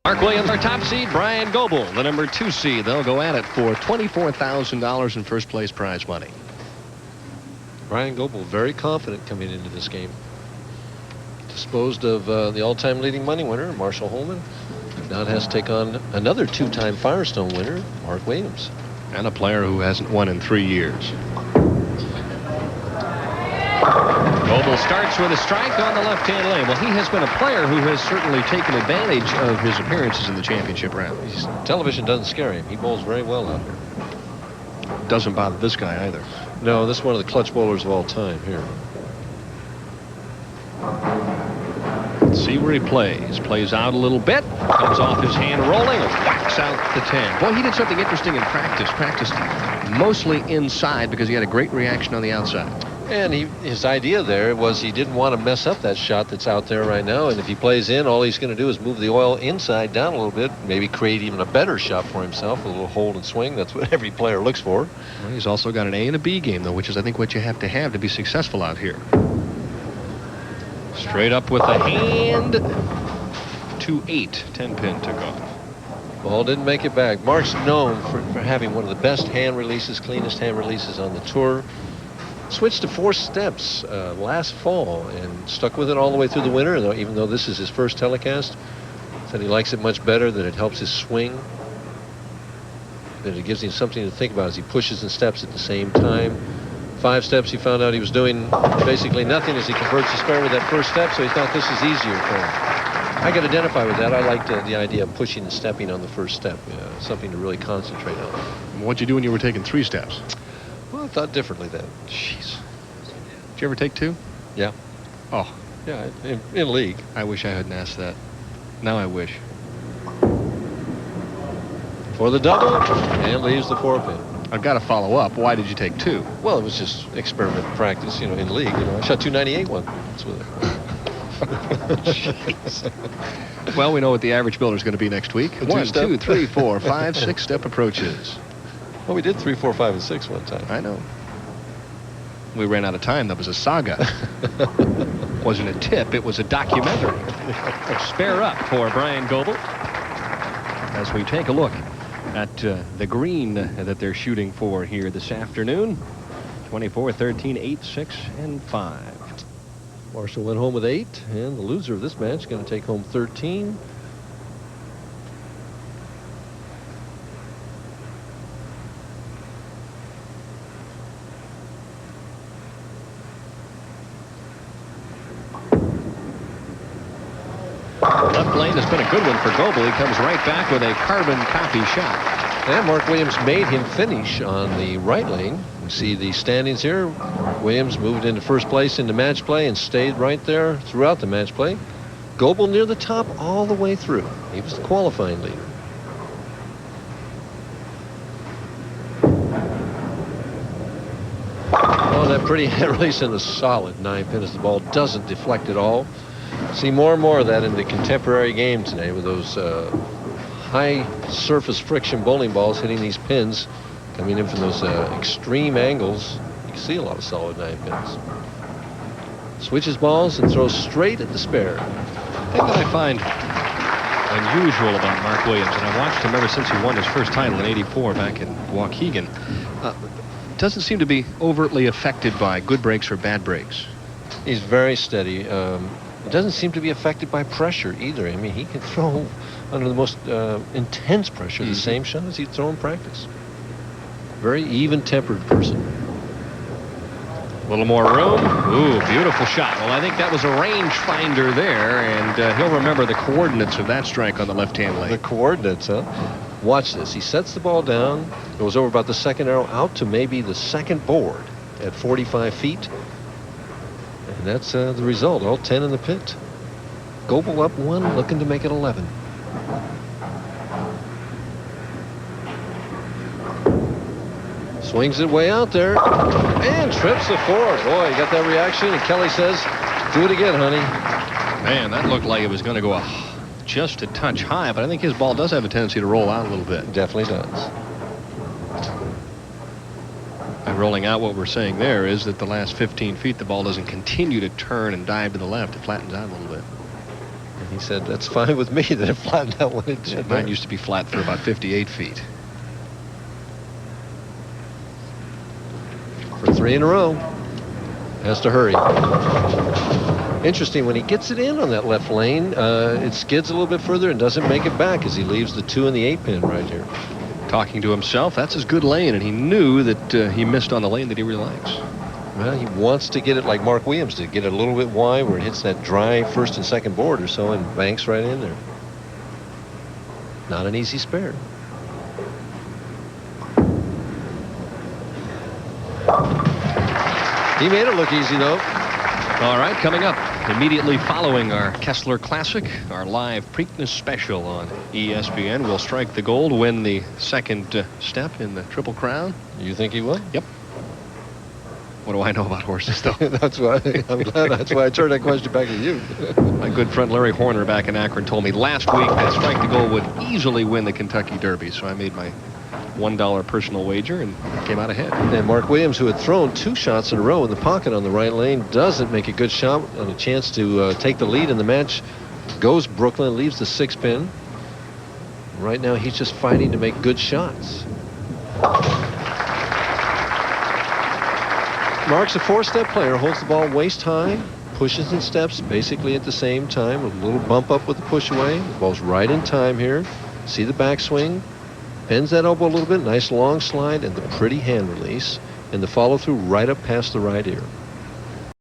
Mark Williams, our top seed. Bryan Goebel, the number 2 seed. They'll go at it for $24,000 in first place prize money. Bryan Goebel very confident coming into this game. Disposed of the all-time leading money winner, Marshall Holman. Now it has to take on another 2-time Firestone winner, Mark Williams. And a player who hasn't won in 3 years. Goebel starts with a strike on the left-hand lane. Well, he has been a player who has certainly taken advantage of his appearances in the championship round. Television doesn't scare him. He bowls very well out here. Doesn't bother this guy either. No, this is one of the clutch bowlers of all time here. Let's see where he plays. Plays out a little bit. Comes off his hand rolling and whacks out the 10. Boy, he did something interesting in practice. Practiced mostly inside because he had a great reaction on the outside. And his idea there was he didn't want to mess up that shot that's out there right now. And if he plays in, all he's going to do is move the oil inside down a little bit, maybe create even a better shot for himself, a little hold and swing. That's what every player looks for. Well, he's also got an A and a B game, though, which is, I think, what you have to be successful out here. Straight up with a hand. 2-8. 10-pin took off. Ball didn't make it back. Mark's known for having one of the best hand releases, cleanest hand releases on the tour. Switched to 4 steps last fall and stuck with it all the way through the winter, though, even though this is his first telecast. Said he likes it much better, that it helps his swing, that it gives him something to think about as he pushes and steps at the same time. 5 steps, he found out he was doing basically nothing as he converts the spare with that first step, so he thought this was easier for him. I could identify with that. I liked the idea of pushing and stepping on the first step, something to really concentrate on. What'd you do when you were taking 3 steps? Well, I thought differently then. Jeez. Did you ever take 2? Yeah. Oh. Yeah, in league. I wish I hadn't asked that. Now I wish. For the double, and leaves the 4-pin. I've got to follow up. Why did you take 2? Well, it was just experiment practice, in league. I shot 298 once with it. Jeez. Well, we know what the average builder is going to be next week. 1, 2, 3, 4, 5, 6-step approaches. Well, we did 3, 4, 5, and 6 one time. I know. We ran out of time. That was a saga. Wasn't a tip. It was a documentary. Spare up for Bryan Goebel as we take a look at the green that they're shooting for here this afternoon. 24, 13, 8, 6, and 5. Marshall went home with 8, and the loser of this match is going to take home 13. Left lane has been a good one for Goebel. He comes right back with a carbon copy shot. And Mark Williams made him finish on the right lane. You see the standings here. Williams moved into first place into match play and stayed right there throughout the match play. Goebel near the top all the way through. He was the qualifying leader. Oh, that pretty head release in a solid 9-pin as the ball doesn't deflect at all. See more and more of that in the contemporary game today with those high surface friction bowling balls hitting these pins, coming in from those extreme angles. You can see a lot of solid 9-pins. Switches balls and throws straight at the spare. The thing that I find unusual about Mark Williams, and I watched him ever since he won his first title in '84 back in Waukegan, doesn't seem to be overtly affected by good breaks or bad breaks. He's very steady. It doesn't seem to be affected by pressure either. I mean, he can throw under the most intense pressure the same shot as he'd throw in practice. Very even-tempered person. A little more room. Ooh, beautiful shot. Well, I think that was a range finder there, and he'll remember the coordinates of that strike on the left-hand lane. The coordinates, huh? Watch this. He sets the ball down, goes over about the second arrow out to maybe the second board at 45 feet. And that's the result, all 10 in the pit. Goebel up 1, looking to make it 11. Swings it way out there and trips the 4. Boy, you got that reaction, and Kelly says, do it again, honey. Man, that looked like it was going to go just a touch high, but I think his ball does have a tendency to roll out a little bit. It definitely does. And rolling out, what we're saying there is that the last 15 feet, the ball doesn't continue to turn and dive to the left. It flattens out a little bit. And he said, that's fine with me that it flattened out when it did. Mine used to be flat for about 58 feet. For 3 in a row. Has to hurry. Interesting, when he gets it in on that left lane, it skids a little bit further and doesn't make it back as he leaves the 2 and the 8 pin right here. Talking to himself, that's his good lane, and he knew that he missed on the lane that he really likes. Well, he wants to get it like Mark Williams did, get it a little bit wide where it hits that dry first and second board or so and banks right in there. Not an easy spare. He made it look easy, though. All right, coming up immediately following our Kessler Classic, our live Preakness special on ESPN. We'll strike the gold, win the second step in the Triple Crown. You think he will? Yep. What do I know about horses, though? That's why I'm glad. That's why I turned that question back to you. My good friend Larry Horner back in Akron told me last week that Strike the Gold would easily win the Kentucky Derby, so I made my $1 personal wager and came out ahead. And Mark Williams, who had thrown 2 shots in a row in the pocket on the right lane, doesn't make a good shot on a chance to take the lead in the match. Goes Brooklyn, leaves the 6 pin. Right now, he's just fighting to make good shots. Mark's a 4-step player, holds the ball waist high, pushes and steps basically at the same time. A little bump up with the push away. The ball's right in time here. See the backswing. Bends that elbow a little bit. Nice long slide and the pretty hand release. And the follow through right up past the right ear.